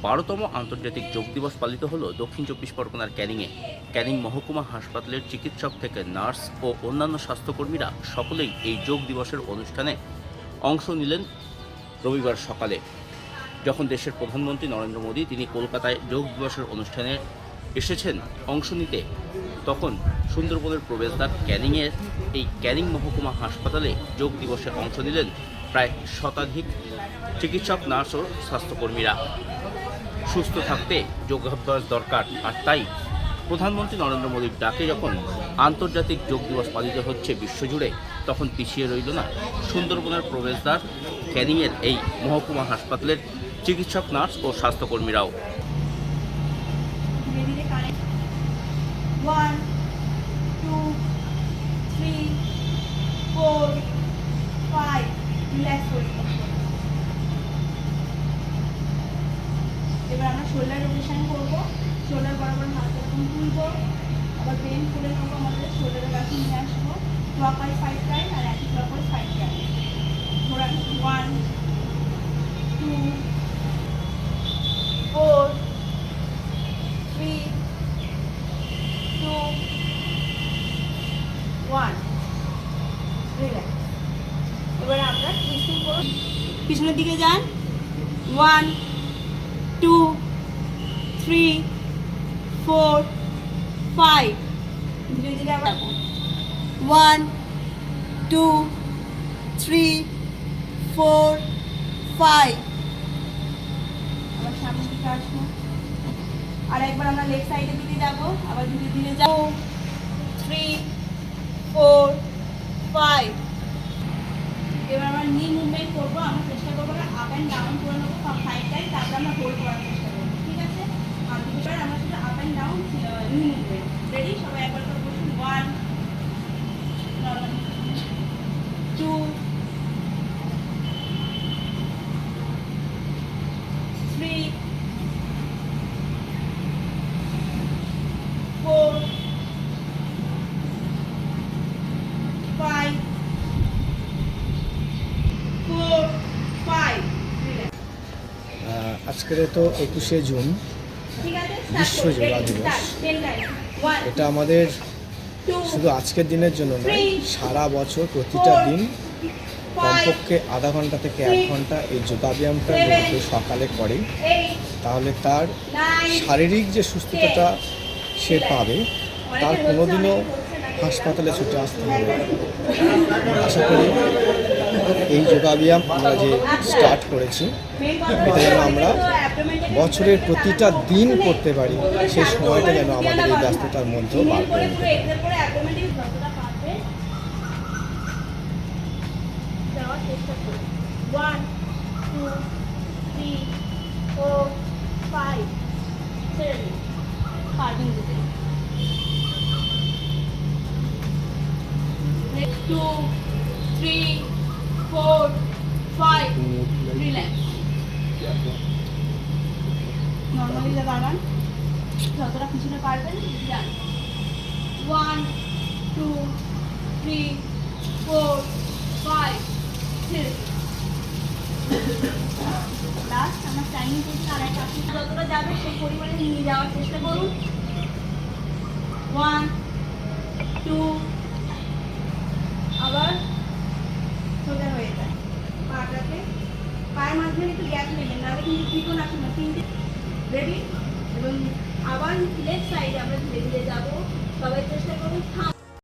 12তম আন্তর্জাতিক যোগ দিবস পালিত হলো দক্ষিণ চব্বিশ পরগনার ক্যানিংয়ে। ক্যানিং মহকুমা হাসপাতালের চিকিৎসক থেকে নার্স ও অন্যান্য স্বাস্থ্যকর্মীরা সকলেই এই যোগ দিবসের অনুষ্ঠানে অংশ নিলেন রবিবার সকালে। যখন দেশের প্রধানমন্ত্রী নরেন্দ্র মোদী তিনি কলকাতায় যোগ দিবসের অনুষ্ঠানে এসেছেন অংশ নিতে, তখন সুন্দরবনের প্রবেশদ্বার ক্যানিংয়ের এই ক্যানিং মহকুমা হাসপাতালে যোগ দিবসে অংশ নিলেন প্রায় শতাধিক চিকিৎসক, নার্স ও স্বাস্থ্যকর্মীরা। সুস্থ থাকতে যোগাভ্যাস দরকার, আর তাই প্রধানমন্ত্রী নরেন্দ্র মোদীর ডাকে যখন আন্তর্জাতিক যোগ দিবস পালিত হচ্ছে বিশ্বজুড়ে, তখন পিছিয়ে রইল না সুন্দরবনের প্রবেশদ্বার ক্যানিংয়ের এই মহকুমা হাসপাতালের চিকিৎসক, নার্স ও স্বাস্থ্যকর্মীরাও। এবার আমরা শোল্ডার রোটেশন করবো। শোল্ডার বরাবর হাত এরকম তুলবো, আবার বেন খুলে নেবো, আমাদের শোল্ডারের কাছে নিয়ে আসবো। ক্লকওয়াইজ 5 টাইম আর অ্যান্টি ক্লকওয়াইজ 5 টাইম। ধরা 1 2 4 3 2 1। রিল্যাক্স। এবার আমরা টুইস্টিং করব, পিছনের দিকে যান। 1 2 3 4 5। ধীরে ধীরে আবার 1 2 3 4 5। আবার সামনের দিকে আসবো, আর একবার আমরা লেফট সাইডের দিকে যাব, আবার ধীরে ধীরে যাব। 3 4 5। এবার আমরা নি মুভমেন্ট করবো। আমরা চেষ্টা করবো আপ অ্যান্ড ডাউন করে নেবো 5 টাইম, তারপরে আমরা হোল্ড করার চেষ্টা করবো, ঠিক আছে? আর দুবার আমরা শুধু আপ অ্যান্ড ডাউন নি মুভমেন্ট। রেডি? সবাই একবার করে বসুন। 1 2 3 4 5 4 5। আজকের তো 21শে জুন, ঠিক আছে? বিশ্ব যোগা দিবস। 10 টাইম। 1 এটা আমাদের 2 শুধু আজকের দিনের জন্য নয়, সারা বছর প্রতিটা দিন কমপক্ষে আধা ঘন্টা থেকে 1 ঘন্টা এই যোগাব্যায়ামটা যদি সকালে করে, 8 তাহলে তার 9 শারীরিক যে সুস্থতা সে পাবে, তার কোনোদিনও হাসপাতালে ছুটে আসতে হবে না। আশা করি এই যোগাব্যায়াম আমরা যে স্টার্ট করেছি, এটা যেন আমরা বছরের প্রতিটা দিন করতে পারি, সেই সময়টা যেন আমাদের এই ব্যস্ততার মধ্যেও বার করে নিতে পারি। নর্মালি দাঁড়ান, যতটা পিছনে পারবেন যান। 1 2 3 4 5 6। লাস্ট আমরা স্ট্যান্ডিং পজিশন, আর একটা আপনি যতটা যাবে সেই পরিমাণে নিয়ে যাওয়ার চেষ্টা করুন। 1 2। আবার সোজা হয়ে যায়, পাটাকে পায়ের মাঝখানে একটু গ্যাপ নেবেন, নাহলে কিন্তু ত্রিকোণ আসে না। 3টে। রেডি? এবং আবার লেফট সাইডে আমরা ধীরে ধীরে যাব।